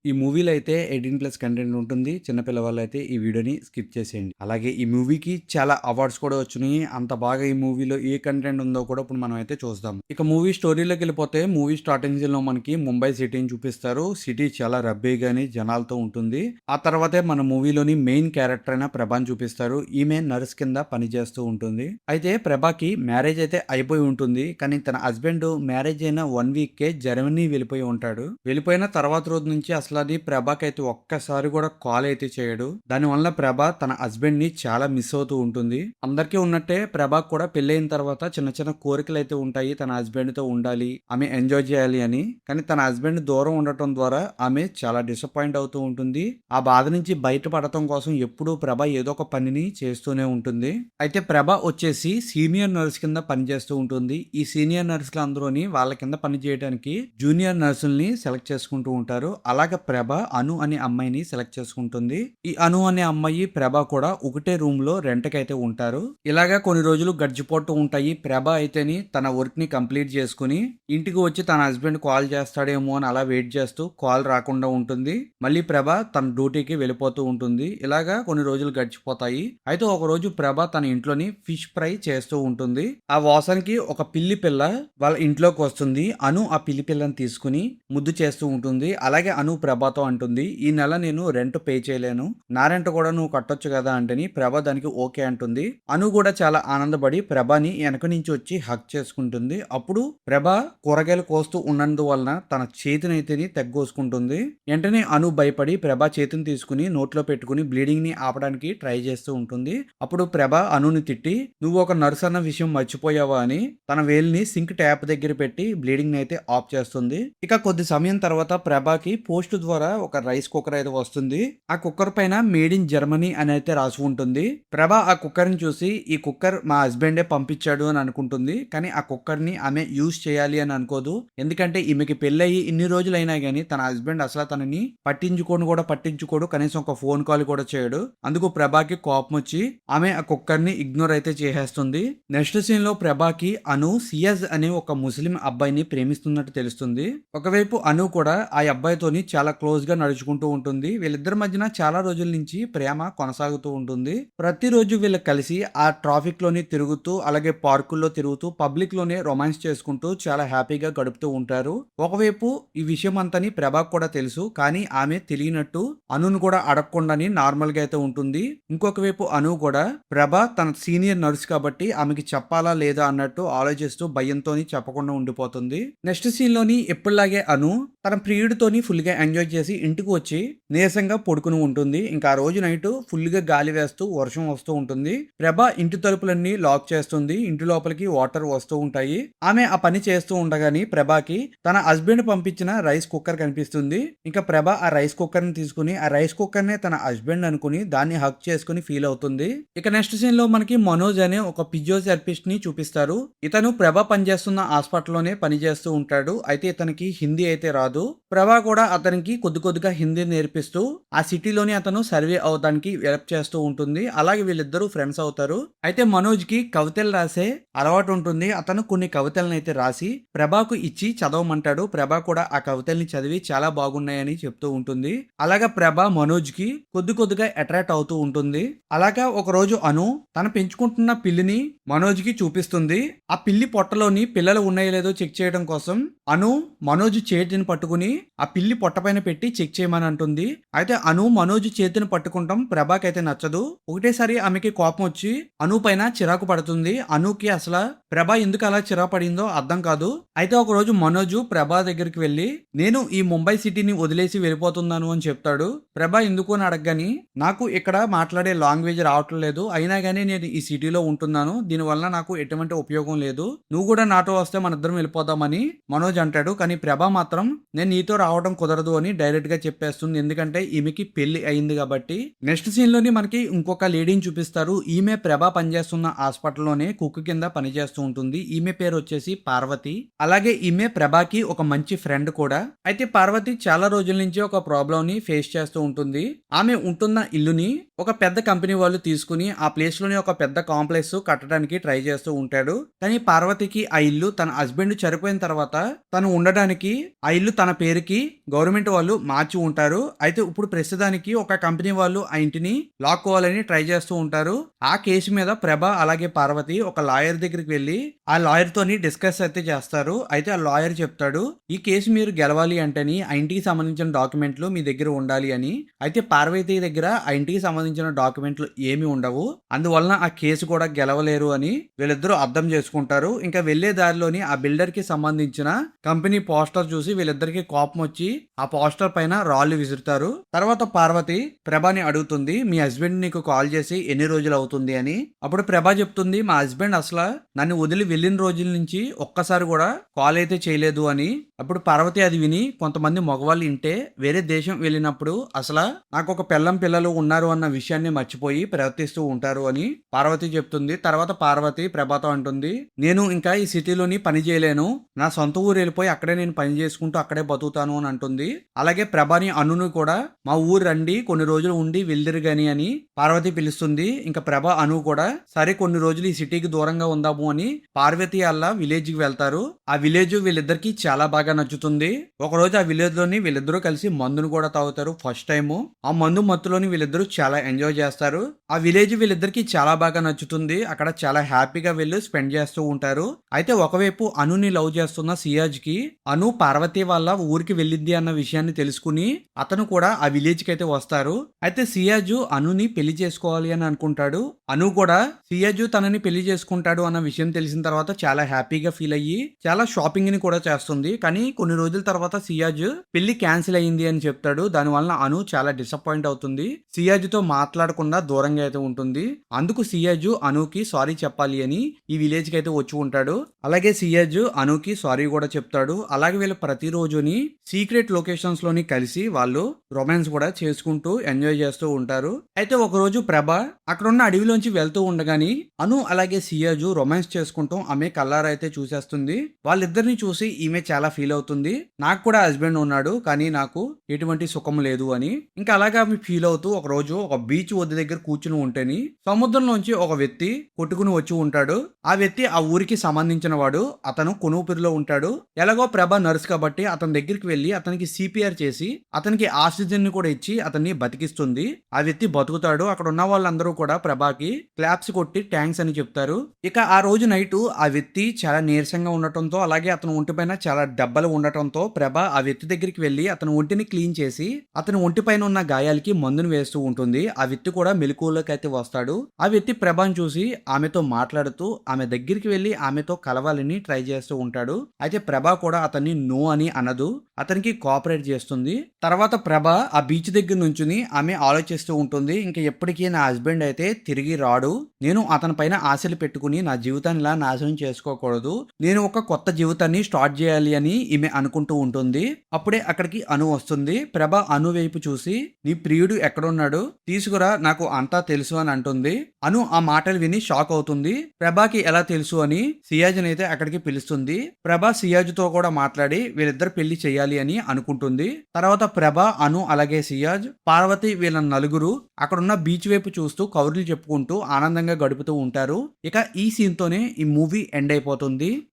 ఈ మూవీలో అయితే 18+ కంటెంట్ ఉంటుంది. చిన్న పిల్లవాళ్ళైతే ఈ వీడియోని స్కిప్ చేసేయండి. అలాగే ఈ మూవీకి చాలా అవార్డ్స్ కూడా వచ్చినాయి. అంత బాగా ఈ మూవీలో ఏ కంటెంట్ ఉందో కూడా ఇప్పుడు మనం అయితే చూద్దాం. ఇక మూవీ స్టోరీలోకి వెళ్ళిపోతే మూవీ స్టార్టింగ్ సీన్ లో మనకి ముంబై సిటీని చూపిస్తారు. సిటీ చాలా రద్దీగాని జనాలతో ఉంటుంది. ఆ తర్వాతే మన మూవీలోని మెయిన్ క్యారెక్టర్ అయిన ప్రభాని చూపిస్తారు. ఈమె నర్స్ కింద పనిచేస్తూ ఉంటుంది. అయితే ప్రభాకి మ్యారేజ్ అయితే అయిపోయి ఉంటుంది. కానీ తన హస్బెండ్ మ్యారేజ్ అయిన 1 వీక్ కే జర్మనీ వెళ్ళిపోయి ఉంటాడు. వెళ్ళిపోయిన తర్వాత రోజు నుంచి అసలు అది ప్రభాకి అయితే ఒక్కసారి కూడా కాల్ అయితే చేయడు. దానివల్ల ప్రభా తన హస్బెండ్ ని చాలా మిస్ అవుతూ ఉంటుంది. అందరికీ ఉన్నట్టే ప్రభాకి కూడా పెళ్ళైన తర్వాత చిన్న చిన్న కోరికలు అయితే ఉంటాయి. తన హస్బెండ్ తో ఉండాలి, ఆమె ఎంజాయ్ చేయాలి అని. కానీ తన హస్బెండ్ దూరం ఉండటం ద్వారా ఆమె చాలా డిసప్పాయింట్ అవుతూ ఉంటుంది. ఆ బాధ నుంచి బయటపడటం కోసం ఎప్పుడూ ప్రభ ఏదో ఒక పనిని చేస్తూనే ఉంటుంది. అయితే ప్రభ వచ్చేసి సీనియర్ నర్స్ కింద పనిచేస్తూ ఉంటుంది. ఈ సీనియర్ నర్సులు అందరూని వాళ్ళ కింద పని చేయడానికి జూనియర్ నర్సుల్ని సెలెక్ట్ చేసుకుంటూ ఉంటారు. అలాగే ప్రభ అను అనే అమ్మాయిని సెలెక్ట్ చేసుకుంటుంది. ఈ అను అనే అమ్మాయి ప్రభ కూడా ఒకటే రూమ్ లో రెంట్ కి అయితే ఉంటారు. ఇలాగా కొన్ని రోజులు గడిచిపోతూ ఉంటాయి. ప్రభ అయితేని తన వర్క్ ని కంప్లీట్ చేసుకుని ఇంటికి వచ్చి తన హస్బెండ్ కాల్ చేస్తాడేమో అని అలా వెయిట్ చేస్తూ కాల్ రాకుండా ఉంటుంది. మళ్ళీ ప్రభ తన డ్యూటీకి వెళ్ళిపోతూ ఉంటుంది. ఇలాగా కొన్ని రోజులు గడిచిపోతాయి. అయితే ఒక రోజు ప్రభ తన ఇంట్లోని ఫిష్ ఫ్రై చేస్తూ ఉంటుంది. ఆ వాసనకి ఒక పిల్లి పిల్ల వాళ్ళ ఇంట్లోకి వస్తుంది. అను ఆ పిల్లి పిల్లని తీసుకుని ముద్దు చేస్తూ ఉంటుంది. అలాగే అను ప్రభతో అంటుంది, ఈ నెల నేను రెంట్ పే చేయలేను, నా రెంట్ కూడా నువ్వు కట్టొచ్చు కదా అంటని ప్రభ దానికి ఓకే అంటుంది. అను కూడా చాలా ఆనందపడి ప్రభని వెనక నుంచి వచ్చి హక్ చేసుకుంటుంది. అప్పుడు ప్రభ కూరగాయలు కోస్తూ ఉన్నందువలన తన చేతినైతేని తెగ్గోసుకుంటుంది. వెంటనే అను భయపడి ప్రభ చేతిని తీసుకుని నోట్లో పెట్టుకుని బ్లీడింగ్ ని ఆపడానికి ట్రై చేస్తూ ఉంటుంది. అప్పుడు ప్రభ అనుని తిట్టి, నువ్వు ఒక నర్స్ అన్న విషయం మర్చిపోయావా అని తన వేలిని సింక్ ట్యాప్ దగ్గర పెట్టి బ్లీడింగ్ అయితే ఆఫ్ చేస్తుంది. ఇక కొద్ది సమయం తర్వాత ప్రభాకి పోస్ట్ ద్వారా ఒక రైస్ కుక్కర్ అయితే వస్తుంది. ఆ కుక్కర్ పైన మేడ్ ఇన్ జర్మనీ అని అయితే రాసి ఉంటుంది. ప్రభ ఆ కుక్కర్ ని చూసి ఈ కుక్కర్ మా హస్బెండే పంపించాడు అని అనుకుంటుంది. కానీ ఆ కుక్కర్ ని ఆమె యూజ్ చేయాలి అని అనుకోదు. ఎందుకంటే ఈమెకి పెళ్ళయి ఇన్ని రోజులైనా గానీ తన హస్బెండ్ అసలు తనని పట్టించుకోడు. కనీసం ఒక ఫోన్ కాల్ కూడా చేయడు. అందుకు ప్రభాకి కోపం వచ్చి ఆమె ఆ కుక్కర్ ని ఇగ్నోర్ అయితే చేసేస్తుంది. నెక్స్ట్ సీన్ లో ప్రభాకి అను సియాజ్ అనే ఒక ముస్లిం అబ్బాయిని ప్రేమిస్తున్నట్టు తెలుస్తుంది. ఒకవైపు అను కూడా ఆ అబ్బాయితోని చాలా క్లోజ్ గా నడుచుకుంటూ ఉంటుంది. వీళ్ళిద్దరి మధ్యన చాలా రోజుల నుంచి ప్రేమ కొనసాగుతూ ఉంటుంది. ప్రతిరోజు వీళ్ళు కలిసి ఆ ట్రాఫిక్ లోని తిరుగుతూ అలాగే పార్కుల్లో తిరుగుతూ పబ్లిక్ లోనే రొమాన్స్ చేసుకుంటూ చాలా హ్యాపీగా గడుపుతూ ఉంటారు. ఒకవైపు ఈ విషయం అంతని ప్రభాకు కూడా తెలుసు. కానీ ఆమె తెలియనట్టు అనును కూడా అడగకుండాని నార్మల్ గా అయితే ఉంటుంది. ఇంకొక వైపు అను కూడా ప్రభ తన సీనియర్ నర్స్ కాబట్టి ఆమెకి చెప్పాలా లేదా అన్నట్టు ఆలోచిస్తూ భయంతోని చెప్పకుండా ఉండిపోతుంది. నెక్స్ట్ సీన్ లోని ఎప్పుడులాగే అను తన ప్రియుడితోని ఫుల్ గా ఎంజాయ్ చేసి ఇంటికి వచ్చి నీరసంగా పడుకుని ఉంటుంది. ఇంకా ఆ రోజు నైట్ ఫుల్ గా గాలి వేస్తూ వర్షం వస్తూ ఉంటుంది. ప్రభ ఇంటి తలుపులన్నీ లాక్ చేస్తుంది. ఇంటి లోపలికి వాటర్ వస్తూ ఉంటాయి. ఆమె ఆ పని చేస్తూ ఉండగాని ప్రభాకి తన హస్బెండ్ పంపించిన రైస్ కుక్కర్ కనిపిస్తుంది. ఇంకా ప్రభ ఆ రైస్ కుక్కర్ ని తీసుకుని ఆ రైస్ కుక్కర్ నే తన హస్బెండ్ అనుకుని దాన్ని హక్ చేసుకుని ఫీల్ అవుతుంది. ఇక నెక్స్ట్ సీన్ లో మనకి మనోజ్ అనే ఒక ఫిజియోథెరపిస్ట్ ని చూపిస్తారు. ఇతను ప్రభ పనిచేస్తున్న హాస్పిటల్లోనే పనిచేస్తూ ఉంటాడు. అయితే ఇతనికి హిందీ అయితే రాదు. ప్రభ కూడా అతనికి కొద్దిగా హిందీ నేర్పిస్తూ ఆ సిటీలోని అతను సర్వే అవడానికి హెల్ప్ చేస్తూ ఉంటుంది. అలాగే వీళ్ళిద్దరూ ఫ్రెండ్స్ అవుతారు. అయితే మనోజ్ కి కవితలు రాసే అలవాటు ఉంటుంది. అతను కొన్ని కవితలను అయితే రాసి ప్రభాకు ఇచ్చి చదవమంటాడు. ప్రభ కూడా ఆ కవితల్ని చదివి చాలా బాగున్నాయని చెప్తూ ఉంటుంది. అలాగా ప్రభ మనోజ్ కి కొద్దిగా అట్రాక్ట్ అవుతూ ఉంటుంది. అలాగా ఒక రోజు అను తను పెంచుకుంటున్న పిల్లిని మనోజ్ కి చూపిస్తుంది. ఆ పిల్లి పొట్టలోని పిల్లలు ఉన్నాయో లేదో చెక్ చేయడం కోసం అను మనోజ్ చేతిని పట్టుకుని ఆ పిల్లి పొట్టపైన పెట్టి చెక్ చేయమని అంటుంది. అయితే అను మనోజ్ చేతిని పట్టుకుంటాం ప్రభాకి అయితే నచ్చదు. ఒకటేసారి ఆమెకి కోపం వచ్చి అను పైన చిరాకు పడుతుంది. అనుకి అసలు ప్రభ ఎందుకు అలా చిరాకు పడిందో అర్థం కాదు. అయితే ఒక రోజు మనోజ్ ప్రభా దగ్గరికి వెళ్ళి నేను ఈ ముంబై సిటీని వదిలేసి వెళ్ళిపోతున్నాను అని చెప్తాడు. ప్రభ ఎందుకు అని అడగగాని నాకు ఇక్కడ మాట్లాడే లాంగ్వేజ్ రావట్లేదు, అయినా గానీ నేను ఈ సిటీలో ఉంటున్నాను, దీనివల్ల నాకు ఎటువంటి ఉపయోగం లేదు, నువ్వు కూడా నాతో వస్తే మన ఇద్దరం వెళ్ళిపోదామని మనోజ్ అంటాడు. కానీ ప్రభ మాత్రం నేను నీతో రావడం కుదరదు అని డైరెక్ట్ గా చెప్పేస్తుంది. ఎందుకంటే ఎందుకంటే ఈమెకి పెళ్లి అయింది కాబట్టి. నెక్స్ట్ సీన్ లోని మనకి ఇంకొక లేడీని చూపిస్తారు. ఈమె ప్రభ పనిచేస్తున్న హాస్పిటల్లోనే కుక్ కింద పనిచేస్తూ ఉంటుంది. ఈమె పేరు వచ్చేసి పార్వతి. అలాగే ఈమె ప్రభాకి ఒక మంచి ఫ్రెండ్ కూడా. అయితే పార్వతి చాలా రోజుల నుంచి ఒక ప్రాబ్లం ని ఫేస్ చేస్తూ ఉంటుంది. ఆమె ఉంటున్న ఇల్లుని ఒక పెద్ద కంపెనీ వాళ్ళు తీసుకుని ఆ ప్లేస్ లోని ఒక పెద్ద కాంప్లెక్స్ కట్టడానికి ట్రై చేస్తూ ఉంటాడు. కానీ పార్వతికి ఆ ఇల్లు తన హస్బెండ్ చనిపోయిన తర్వాత తను ఉండడానికి ఆ ఇల్లు తన పేరుకి గవర్నమెంట్ వాళ్ళు మార్చి ఉంటారు. అయితే ఇప్పుడు ప్రస్తుతానికి ఒక కంపెనీ వాళ్ళు ఆ ఇంటిని లాక్కోవాలని ట్రై చేస్తూ ఉంటారు. ఆ కేసు మీద ప్రభ అలాగే పార్వతి ఒక లాయర్ దగ్గరికి వెళ్ళి ఆ లాయర్ తోని డిస్కస్ అయితే చేస్తారు. అయితే ఆ లాయర్ చెప్తాడు, ఈ కేసు మీరు గెలవాలి అంటేని ఆ ఇంటికి సంబంధించిన డాక్యుమెంట్లు మీ దగ్గర ఉండాలి అని. అయితే పార్వతి దగ్గర ఆ ఇంటికి సంబంధించిన డాక్యుమెంట్లు ఏమి ఉండవు, అందువలన ఆ కేసు కూడా గెలవలేరు అని వీళ్ళిద్దరూ అర్థం చేసుకుంటారు. ఇంకా వెళ్లే దారిలోని ఆ బిల్డర్ కి సంబంధించిన కంపెనీ పోస్టర్ చూసి వీళ్ళిద్దరికి కోపం వచ్చి ఆ పోస్టర్ పైన రాళ్ళు విసురుతారు. తర్వాత పార్వతి ప్రభాని అడుగుతుంది, మీ హస్బెండ్ నీకు కాల్ చేసి ఎన్ని రోజులు అవుతుంది అని. అప్పుడు ప్రభా చెప్తుంది, మా హస్బెండ్ అసలు నన్ను వదిలి వెళ్ళిన రోజుల నుంచి ఒక్కసారి కూడా కాల్ అయితే చేయలేదు అని. అప్పుడు పార్వతి అది విని, కొంతమంది మగవాళ్ళు ఇంటే వేరే దేశం వెళ్ళినప్పుడు అసలు నాకు ఒక పిల్లలు ఉన్నారు అన్న విషయాన్ని మర్చిపోయి ప్రవర్తిస్తూ ఉంటారు అని పార్వతి చెప్తుంది. తర్వాత పార్వతి ప్రభాతో అంటుంది, నేను ఇంకా ఈ సిటీలోని పని చేయలేను, నా సొంత ఊరు వెళ్ళిపోయి అక్కడే నేను పని చేసుకుంటూ అక్కడే బతుకుతాను అని అంటుంది. అలాగే ప్రభాని అనును కూడా మా ఊరు రండి కొన్ని రోజులు ఉండి వెళ్ళిరు గాని అని పార్వతి పిలుస్తుంది. ఇంకా ప్రభ అను కూడా సరే కొన్ని రోజులు ఈ సిటీకి దూరంగా ఉందాము అని పార్వతి అలా విలేజ్ కి వెళ్తారు. ఆ విలేజ్ వీళ్ళిద్దరికి చాలా బాగా నచ్చుతుంది. ఒక రోజు ఆ విలేజ్ లోని వీళ్ళిద్దరూ కలిసి మందును కూడా తాగుతారు ఫస్ట్ టైం. ఆ మందు మత్తులోని వీళ్ళిద్దరూ చాలా ఎంజాయ్ చేస్తారు. ఆ విలేజ్ వీళ్ళిద్దరికి చాలా బాగా నచ్చుతుంది. అక్కడ చాలా హ్యాపీగా వెళ్ళి స్పెండ్ చేస్తూ ఉంటారు. అయితే ఒకవైపు అనుని లవ్ చేస్తున్న సియాజ్ కి అను పార్వతి వాళ్ళ ఊరికి వెళ్ళింది అన్న విషయాన్ని తెలుసుకుని అతను కూడా ఆ విలేజ్ కి అయితే వస్తారు. అయితే సియాజు అనుని పెళ్లి చేసుకోవాలి అని అనుకుంటాడు. అను కూడా సియాజు తనని పెళ్లి చేసుకుంటాడు అన్న విషయం తెలిసిన తర్వాత చాలా హ్యాపీగా ఫీల్ అయ్యి చాలా షాపింగ్ ని కూడా చేస్తుంది. కానీ కొన్ని రోజుల తర్వాత సియాజు పెళ్లి క్యాన్సిల్ అయ్యింది అని చెప్తాడు. దాని వలన అను చాలా డిసప్పాయింట్ అవుతుంది. సియాజుతో మాట్లాడకుండా దూరంగా అయితే ఉంటుంది. అందుకు సియాజు అనుకి సారీ చెప్పాలి అని ఈ విలేజ్ కి అయితే వచ్చి ఉంటాడు. అలాగే సియాజు అనుకి సారీ కూడా చెప్తాడు. అలాగే వీళ్ళు ప్రతిరోజుని సీక్రెట్ లొకేషన్స్ లోని కలిసి వాళ్ళు రొమాన్స్ కూడా చేసుకుంటూ ఎంజాయ్ చేస్తూ ఉంటారు. అయితే ఒక రోజు ప్రభ అక్కడున్న అడవిలోంచి వెళ్తూ ఉండగాని అను అలాగే సియాజు రొమాన్స్ చేసుకుంటూ ఆమె కల్లారా అయితే చూసేస్తుంది. వాళ్ళిద్దరిని చూసి ఈమె చాలా ఫీల్ అవుతుంది, నాకు కూడా హస్బెండ్ ఉన్నాడు కానీ నాకు ఎటువంటి సుఖం లేదు అని. ఇంకా అలాగే ఆమె ఫీల్ అవుతూ ఒక రోజు ఒక బీచ్ ఒడ్డు దగ్గర కూర్చుని ఉంటేని సముద్రంలోంచి ఒక వ్యక్తి కొట్టుకుని వచ్చి ఉంటాడు. ఆ వ్యక్తి ఆ ఊరికి సంబంధించిన వాడు. అతను కొనుపిరిలో ఉంటాడు. ఎలాగో ప్రభ నర్స్ కాబట్టి అతని దగ్గరికి వెళ్లి అతనికి సిపిఆర్ చేసి అతనికి ఆక్సిజన్ ని కూడా ఇచ్చి అతన్ని బతికిస్తుంది. ఆ వ్యక్తి బతుకుతాడు. అక్కడ ఉన్న వాళ్ళందరూ కూడా ప్రభాకి క్లాప్స్ కొట్టి థ్యాంక్స్ అని చెప్తారు. ఇక ఆ రోజు నైట్ ఆ వ్యక్తి చాలా నీరసంగా ఉండటంతో అలాగే అతని ఒంటిపైన చాలా దెబ్బలు ఉండటంతో ప్రభ ఆ వ్యక్తి దగ్గరికి వెళ్లి అతని ఒంటిని క్లీన్ చేసి అతని ఒంటిపైన ఉన్న గాయాలకి మందును వేస్తూ ఉంటుంది. ఆ వ్యక్తి కూడా మెలకువలోకి అయితే వస్తాడు. ఆ వ్యక్తి ప్రభాని చూసి ఆమెతో మాట్లాడుతూ ఆమె దగ్గరికి వెళ్లి ఆమెతో కలవాలని ట్రై చేస్తూ ఉంటాడు. అయితే ప్రభ కూడా అతన్ని నో అని అనదు, అతనికి కోఆపరేట్ చేస్తుంది. తర్వాత ప్రభ ఆ బీచ్ దగ్గర నుంచుని ఆమె ఆలోచిస్తూ ఉంటుంది, ఇంకా ఎప్పటికీ నా హస్బెండ్ అయితే తిరిగి రాడు, నేను అతని పైన ఆశలు పెట్టుకుని నా జీవితాన్ని ఇలా నాశనం చేసుకోకూడదు, నేను ఒక కొత్త జీవితాన్ని స్టార్ట్ చేయాలి అని ఈమె అనుకుంటూ ఉంటుంది. అప్పుడే అక్కడికి అను వస్తుంది. ప్రభ అను వైపు చూసి, నీ ప్రియుడు ఎక్కడున్నాడు, తీసుకురా, నాకు అంతా తెలుసు అని అంటుంది. అను ఆ మాటలు విని షాక్ అవుతుంది. ప్రభాకి ఎలా తెలుసు అని సియాజ్ అయితే అక్కడికి పిలుస్తుంది. ప్రభ సియాజ్తో కూడా మాట్లాడి వీళ్ళిద్దరు పెళ్లి చేయాలి అని అనుకుంటుంది. తర్వాత ప్రభ అను అలాగే సియాజ్ పార్వతి వీళ్ళ నలుగురు అక్కడున్న బీచ్ వైపు చూస్తూ కౌరులు చెప్పుకుంటూ ఆనందంగా గడుపుతూ ఉంటారు. ఇక ఈ సీన్ తోనే ఈ మూవీ ఎండ్ అయిపోతుంది.